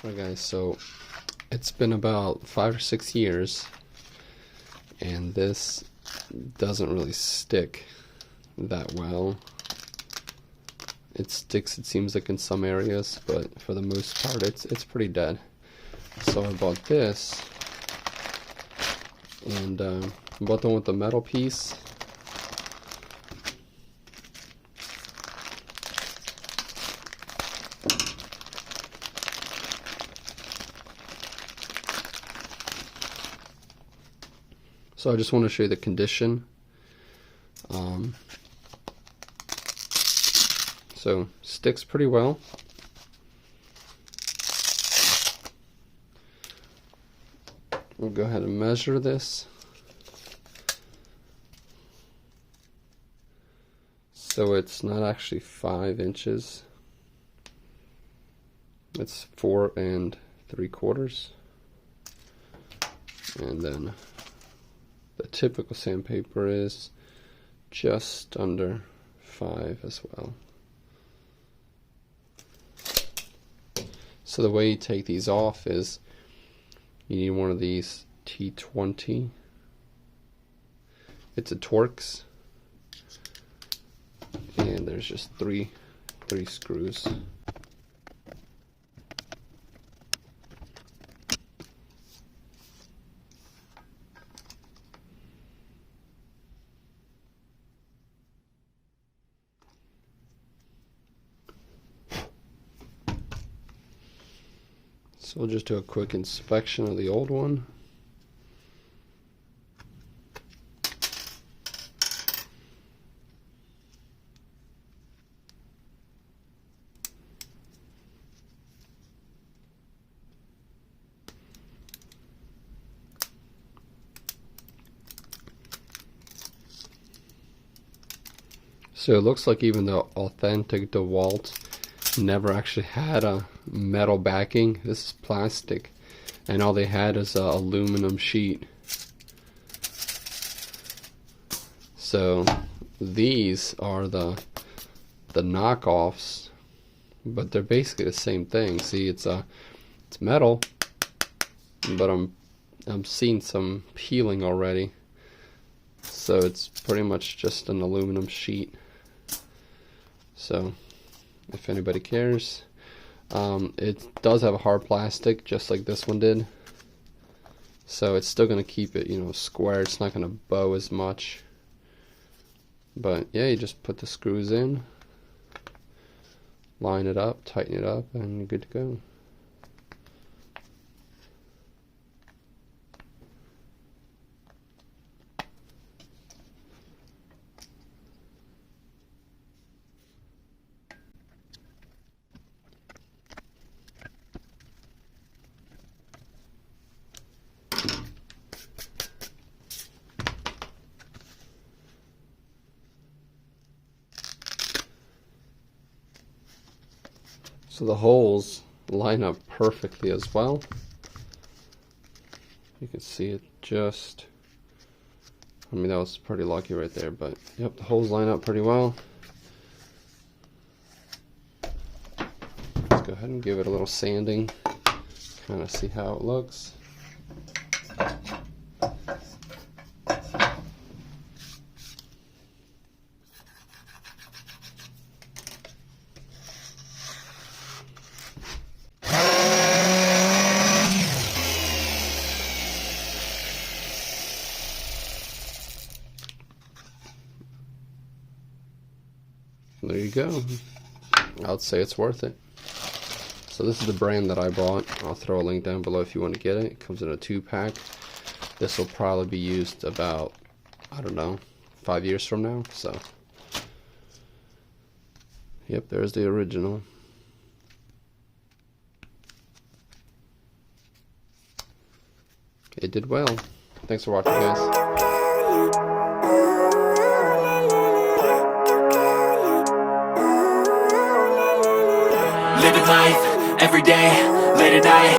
Alright guys, so it's been about 5 or 6 years and this doesn't really stick that well. It sticks, it seems like, in some areas, but for the most part it's pretty dead. So I bought this, and bought the one with the metal piece. So I just want to show you the condition. So sticks pretty well. We'll go ahead and measure this. So it's not actually 5 inches. It's 4 3/4. And then the typical sandpaper is just under 5 as well. So the way you take these off is you need one of these T20. It's a Torx, and there's just three screws. So we'll just do a quick inspection of the old one. So it looks like even the authentic DeWalt never actually had a metal backing. This is plastic, and all they had is a aluminum sheet. So these are the knockoffs, but they're basically the same thing. See, it's metal, but I'm seeing some peeling already. So it's pretty much just an aluminum sheet. So if anybody cares, it does have a hard plastic just like this one did, so it's still going to keep it, square. It's not going to bow as much, but yeah, you just put the screws in, line it up, tighten it up, and you're good to go. So the holes line up perfectly as well. You can see it just, that was pretty lucky right there, but yep, the holes line up pretty well. Let's go ahead and give it a little sanding, kind of see how it looks. There you go. I'd say it's worth it. So this is the brand that I bought. I'll throw a link down below if you want to get it. It comes in a 2-pack. This will probably be used about, 5 years from now. So, yep, there's the original. It did well. Thanks for watching, guys. Living life, every day, late at night.